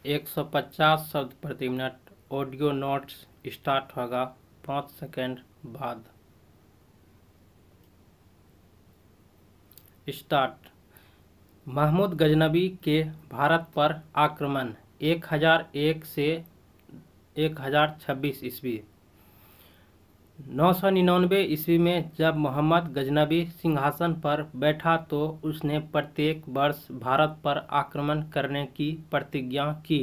150 शब्द प्रति minute. Audio notes start होगा 5 सेकंड बाद। स्टार्ट। महमूद गजनबी के भारत पर आक्रमण 1001 से 1026 ईस्वी। 999 ईस्वी में जब मोहम्मद गजनबी सिंहासन पर बैठा तो उसने प्रत्येक वर्ष भारत पर आक्रमण करने की प्रतिज्ञा की।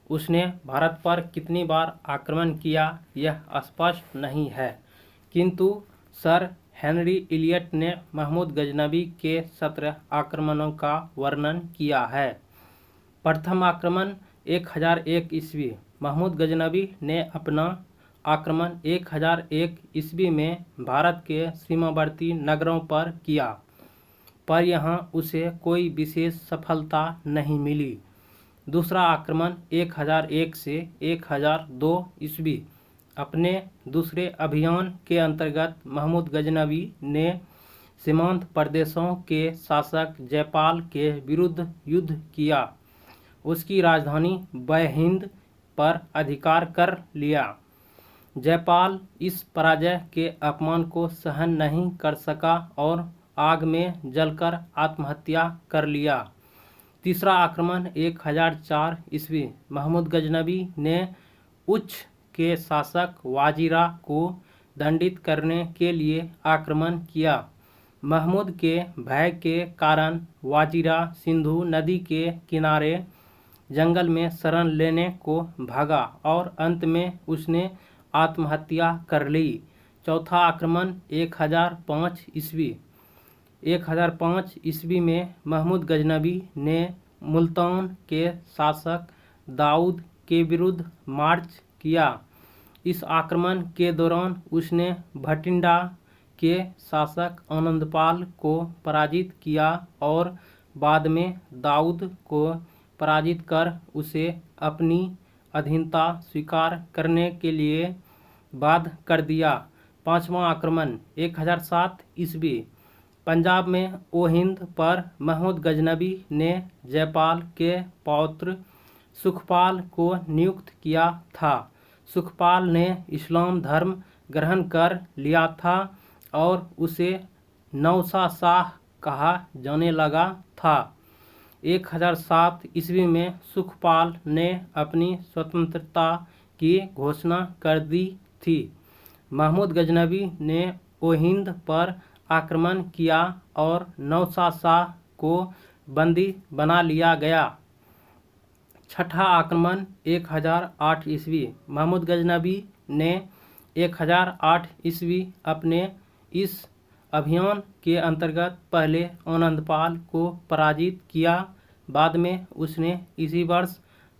उसने भारत पर कितनी बार आक्रमण किया यह स्पष्ट नहीं है, किंतु सर हेनरी इलियट ने महमूद गजनबी के 17 आक्रमणों का वर्णन किया है। प्रथम आक्रमण 1001 ईस्वी। महमूद गजनबी ने अपना आक्रमण 1001 ईस्वी में भारत के सीमावर्ती नगरों पर किया, पर यहाँ उसे कोई विशेष सफलता नहीं मिली। दूसरा आक्रमण 1001 से 1002 ईस्वी। अपने दूसरे अभियान के अंतर्गत महमूद गजनबी ने सीमांत प्रदेशों के शासक जयपाल के विरुद्ध युद्ध किया, उसकी राजधानी बहिंद पर अधिकार कर लिया। जयपाल इस पराजय के अपमान को सहन नहीं कर सका और आग में जलकर आत्महत्या कर लिया। तीसरा आक्रमण 1004 ईस्वी। महमूद गजनबी ने उच्च के शासक वाजिरा को दंडित करने के लिए आक्रमण किया। महमूद के भय के कारण वाजिरा सिंधु नदी के किनारे जंगल में शरण लेने को भागा और अंत में उसने आत्महत्या कर ली। चौथा आक्रमण 1005 ईस्वी। 1005 ईस्वी में महमूद गजनबी ने मुल्तान के शासक दाऊद के विरुद्ध मार्च किया। इस आक्रमण के दौरान उसने भटिंडा के शासक आनंदपाल को पराजित किया और बाद में दाऊद को पराजित कर उसे अपनी अधीनता स्वीकार करने के लिए बाध्य कर दिया। पांचवा आक्रमण 1007 ईस्वी। पंजाब में ओहिंद पर महमूद गजनबी ने जयपाल के पौत्र सुखपाल को नियुक्त किया था। सुखपाल ने इस्लाम धर्म ग्रहण कर लिया था और उसे नौसा शाह कहा जाने लगा था। 1007 ईस्वी में सुखपाल ने अपनी स्वतंत्रता की घोषणा कर दी थी। महमूद गजनबी ने ओहिंद पर आक्रमण किया और नौसा शाह को बंदी बना लिया गया। छठा आक्रमण 1008 ईस्वी। महमूद गजनबी ने 1008 ईस्वी अपने इस अभियान के अंतर्गत पहले आनंदपाल को पराजित किया। बाद में उसने इसी वर्ष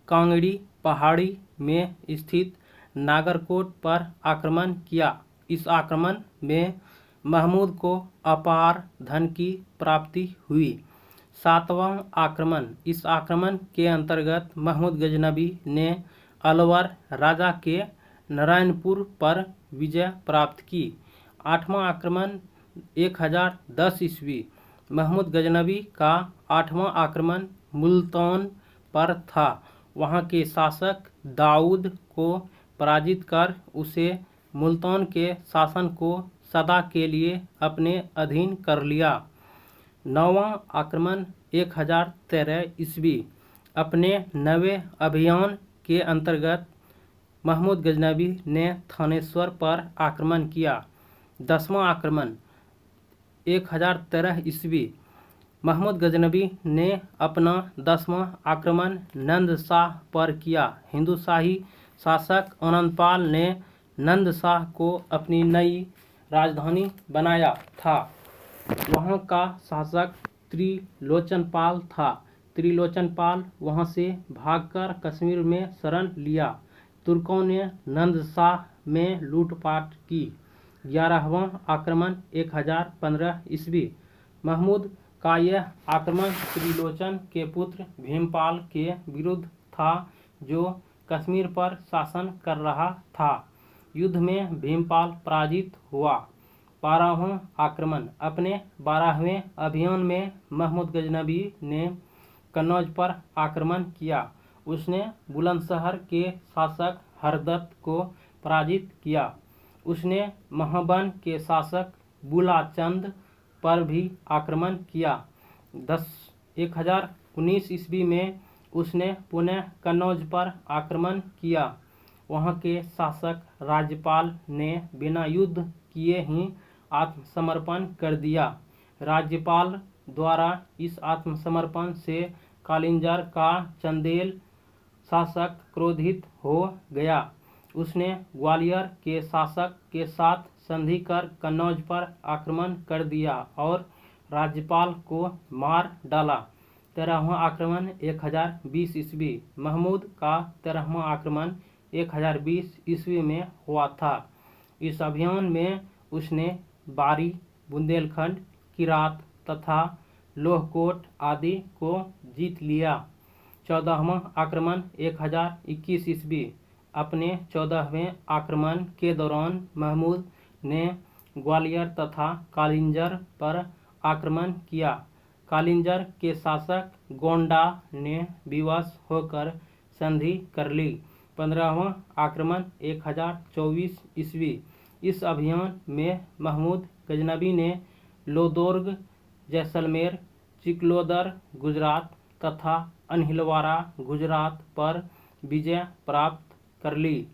कांगड़ी पहाड़ी में स्थित नागरकोट पर आक्रमण किया। इस आक्रमण में महमूद को अपार धन की प्राप्ति हुई। सातवां आक्रमण। इस आक्रमण के अंतर्गत महमूद गजनबी ने अलवर राजा के नारायणपुर पर विजय प्राप्त की। आठवां आक्रमण 1010 ईस्वी। महमूद गजनबी का आठवां आक्रमण मुल्तान पर था। वहां के शासक दाऊद को पराजित कर उसे मुल्तान के शासन को सदा के लिए अपने अधीन कर लिया। नौवां आक्रमण 1013 ईस्वी। अपने नवे अभियान के अंतर्गत महमूद गजनबी ने थानेश्वर पर आक्रमण किया। 10वां आक्रमण 1013 ईस्वी। महमूद गजनबी ने अपना 10वां आक्रमण नंद शाह पर किया। हिंदू शाही शासक आनंदपाल ने नंद शाह को अपनी नई राजधानी बनाया था। वहां का शासक त्रिलोचनपाल था। त्रिलोचनपाल वहां से भागकर कश्मीर में शरण लिया। तुर्कों ने नंद शाह में लूटपाट की। 11वां आक्रमण 1015 ईस्वी। महमूद का यह आक्रमण त्रिलोचन के पुत्र भीमपाल के विरुद्ध था, जो कश्मीर पर शासन कर रहा था। युद्ध में भीमपाल पराजित हुआ। 12वां आक्रमण। अपने 12वें अभियान में महमूद गजनबी ने कन्नौज पर आक्रमण किया उसने बुलंदशहर के शासक हरदत्त को पराजित किया। उसने महाबन के शासक बुलाचंद पर भी आक्रमण किया। 1019 ईस्वी में उसने पुनः कन्नौज पर आक्रमण किया। वहाँ के शासक राज्यपाल ने बिना युद्ध किए ही आत्मसमर्पण कर दिया। राज्यपाल द्वारा इस आत्मसमर्पण से कालिंजर का चंदेल शासक क्रोधित हो गया। उसने ग्वालियर के शासक के साथ संधि कर कन्नौज पर आक्रमण कर दिया और राज्यपाल को मार डाला। 13वां आक्रमण 1020 ईस्वी। महमूद का 13वां आक्रमण 1020 ईस्वी में हुआ था। इस अभियान में उसने बारी, बुंदेलखंड, किरात तथा लोहकोट आदि को जीत लिया। 14वां आक्रमण 1021 ईस्वी। अपने 14वें आक्रमण के दौरान महमूद ने ग्वालियर तथा कालिंजर पर आक्रमण किया। कालिंजर के शासक गोंडा ने विवश होकर संधि कर ली। 15वां आक्रमण 1024 ईस्वी। इस अभियान में महमूद गजनबी ने लोदोर्ग, जैसलमेर, चिकलोदर गुजरात तथा अनहिलवारा गुजरात पर विजय प्राप्त कर ली।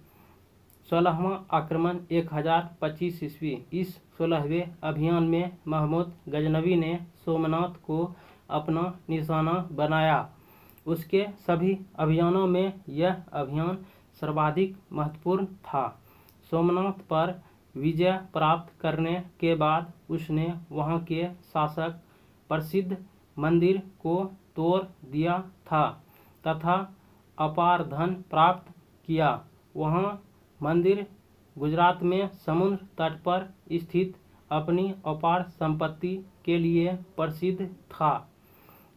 16वां आक्रमण 1025 ईस्वी। इस 16वें अभियान में महमूद गजनबी ने सोमनाथ को अपना निशाना बनाया। उसके सभी अभियानों में यह अभियान सर्वाधिक महत्वपूर्ण था। सोमनाथ पर विजय प्राप्त करने के बाद उसने वहां के शासक प्रसिद्ध मंदिर को तोड़ दिया था तथा अपार धन प्राप्त किया। वह मंदिर गुजरात में समुद्र तट पर स्थित अपनी अपार संपत्ति के लिए प्रसिद्ध था।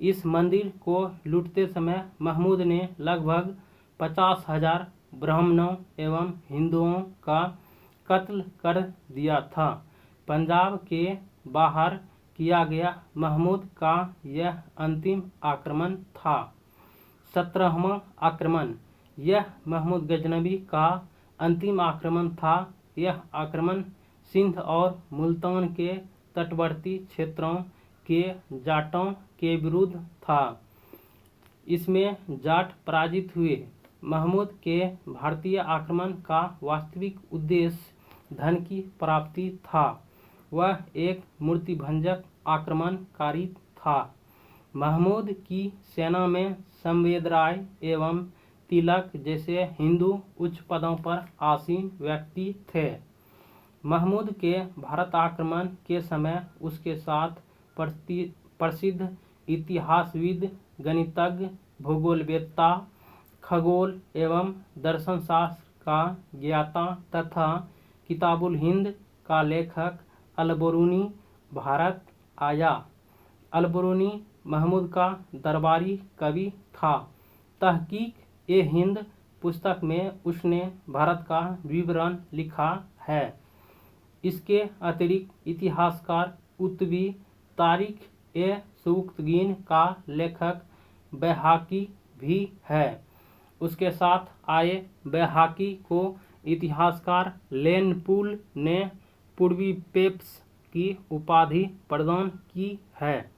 इस मंदिर को लूटते समय महमूद ने लगभग 50,000 ब्राह्मणों एवं हिंदुओं का कत्ल कर दिया था। पंजाब के बाहर किया गया महमूद का यह अंतिम आक्रमण था। 17वां आक्रमण। यह महमूद गजनबी का अंतिम आक्रमण था। यह आक्रमण सिंध और मुल्तान के तटवर्ती क्षेत्रों के जाटों के विरुद्ध था। इसमें जाट पराजित हुए। महमूद के भारतीय आक्रमण का वास्तविक उद्देश्य धन की प्राप्ति था। वह एक मूर्तिभंजक आक्रमणकारी था। महमूद की सेना में संवेद राय एवं तिलक जैसे हिंदू उच्च पदों पर आसीन व्यक्ति थे। महमूद के भारत आक्रमण के समय उसके साथ प्रसिद्ध इतिहासविद, गणितज्ञ, भूगोलवेत्ता, खगोल एवं दर्शनशास्त्र का ज्ञाता तथा किताबुल हिंद का लेखक अल-बरूनी भारत आया। अल-बरूनी महमूद का दरबारी कवि था। तहकीक-ए-हिंद पुस्तक में उसने भारत का विवरण लिखा है। इसके अतिरिक्त इतिहासकार कुतुबी तारीख-ए-सुवक्तगीन का लेखक बैहाकी भी है। उसके साथ आए बैहाकी को इतिहासकार लेनपुल ने पूर्वी पेप्स की उपाधि प्रदान की है।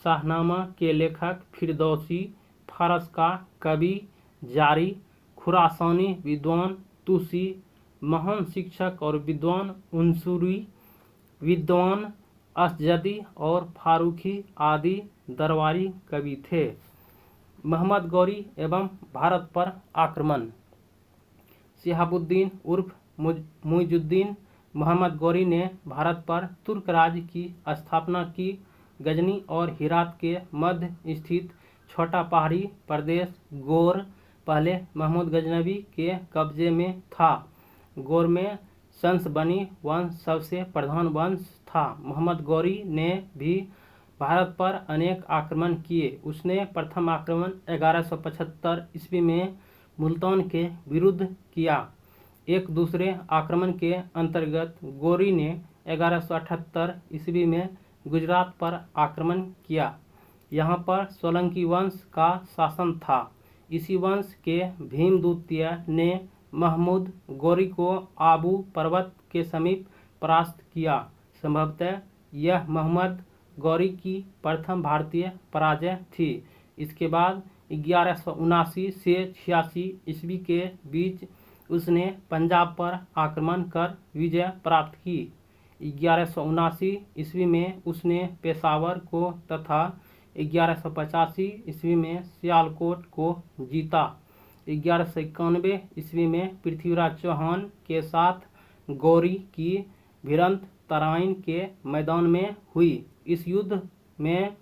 शाहनामा के लेखक फिरदौसी, फारस का कवि जारी, खुरासानी विद्वान तुसी, महान शिक्षक और विद्वान उनसुरी, विद्वान असजदी और फारूखी आदि दरबारी कवि थे। मोहम्मद गौरी एवं भारत पर आक्रमण। शिहाबुद्दीन उर्फ मुइजुद्दीन मोहम्मद गौरी ने भारत पर तुर्क राज की स्थापना की। गजनी और हेरात के मध्य स्थित छोटा पहाड़ी प्रदेश गौर पहले महमूद गजनबी के कब्जे में था। गौर में सन्सबनी वंश सबसे प्रधान वंश था। मोहम्मद गौरी ने भी भारत पर अनेक आक्रमण किए। उसने प्रथम आक्रमण 1175 ईस्वी में मुल्तान के विरुद्ध किया। एक दूसरे आक्रमण के अंतर्गत गौरी ने 1178 ईस्वी में गुजरात पर आक्रमण किया। यहाँ पर सोलंकी वंश का शासन था। इसी वंश के भीमद्वितीय ने महमूद गौरी को आबू पर्वत के समीप परास्त किया। संभवतः यह मोहम्मद गौरी की प्रथम भारतीय पराजय थी। इसके बाद 1179 से 86 ईस्वी के बीच उसने पंजाब पर आक्रमण कर विजय प्राप्त की। 1179 ईस्वी में उसने पेशावर को तथा 1185 ईस्वी में सियालकोट को जीता। 1191 ईस्वी में पृथ्वीराज चौहान के साथ गौरी की भिड़ंत तराइन के मैदान में हुई। इस युद्ध में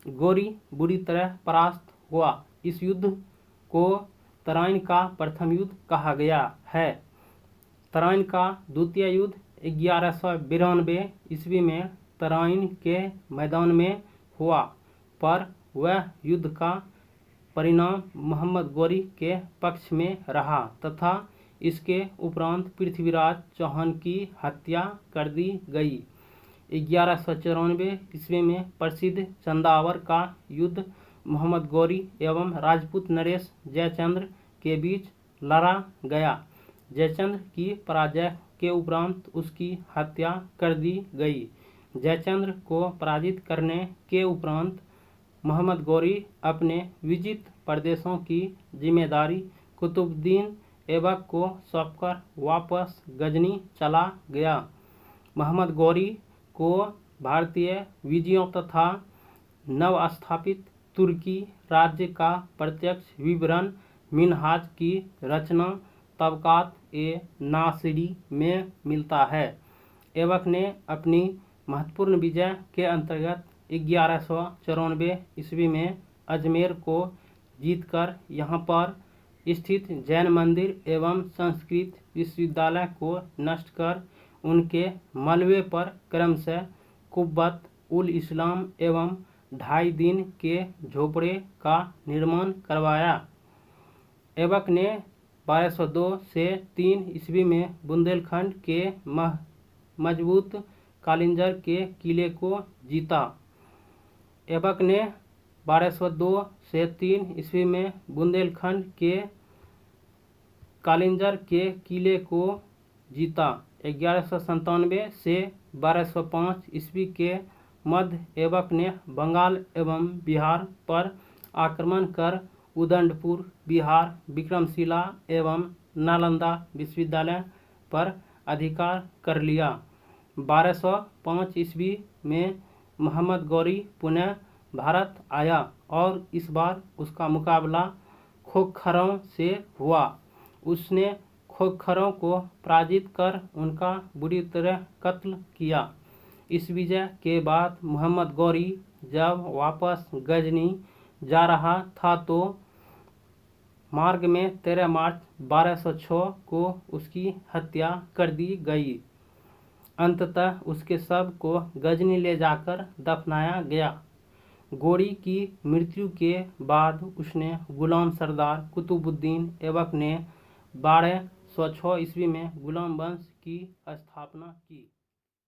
गौरी बुरी तरह परास्त हुआ। इस युद्ध को तराइन का प्रथम युद्ध कहा गया है। तराइन का द्वितीय युद्ध 1192 ईस्वी में तराइन के मैदान में हुआ, पर वह युद्ध का परिणाम मोहम्मद गौरी के पक्ष में रहा तथा इसके उपरांत पृथ्वीराज चौहान की हत्या कर दी गई। 1194 ईस्वी में प्रसिद्ध चंदावर का युद्ध मोहम्मद गौरी एवं राजपूत नरेश जयचंद्र के बीच लड़ा गया। जयचंद्र की पराजय के उपरांत उसकी हत्या कर दी गई। जयचंद्र को पराजित करने के उपरांत मोहम्मद गौरी अपने विजित प्रदेशों की जिम्मेदारी कुतुबुद्दीन ऐबक को सौंपकर वापस गजनी चला गया। मोहम्मद गौरी को भारतीय विजयों तथा नवस्थापित तुर्की राज्य का प्रत्यक्ष विवरण मिनहाज की रचना तबकात ए नासिरी में मिलता है। ऐबक ने अपनी महत्वपूर्ण विजय के अंतर्गत 1194 ईस्वी में अजमेर को जीतकर यहाँ पर स्थित जैन मंदिर एवं संस्कृत विश्वविद्यालय को नष्ट कर उनके मलबे पर क्रमशः कुब्बत उल इस्लाम एवं 2.5 दिन के झोपड़े का निर्माण करवाया। ऐबक ने 1202 से 3 ईस्वी में बुंदेलखंड के मजबूत कालिंजर के किले को जीता। ऐबक ने 1202 से 3 ईस्वी में बुंदेलखंड के कालिंजर के किले को जीता। 1197 से 1205 ईस्वी के मध्य ऐबक ने बंगाल एवं बिहार पर आक्रमण कर उदंडपुर, बिहार, विक्रमशिला एवं नालंदा विश्वविद्यालय पर अधिकार कर लिया। 1205 ईस्वी में मोहम्मद गौरी पुनः भारत आया और इस बार उसका मुकाबला खोखरों से हुआ। उसने खोखरों को पराजित कर उनका बुरी तरह कत्ल किया। इस विजय के बाद मोहम्मद गौरी जब वापस गजनी जा रहा था तो मार्ग में 13 मार्च 1206 को उसकी हत्या कर दी गई। अंततः उसके शव को गजनी ले जाकर दफनाया गया। गौरी की मृत्यु के बाद उसने गुलाम सरदार कुतुबुद्दीन ऐबक ने 1206 ईस्वी में गुलाम वंश की स्थापना की।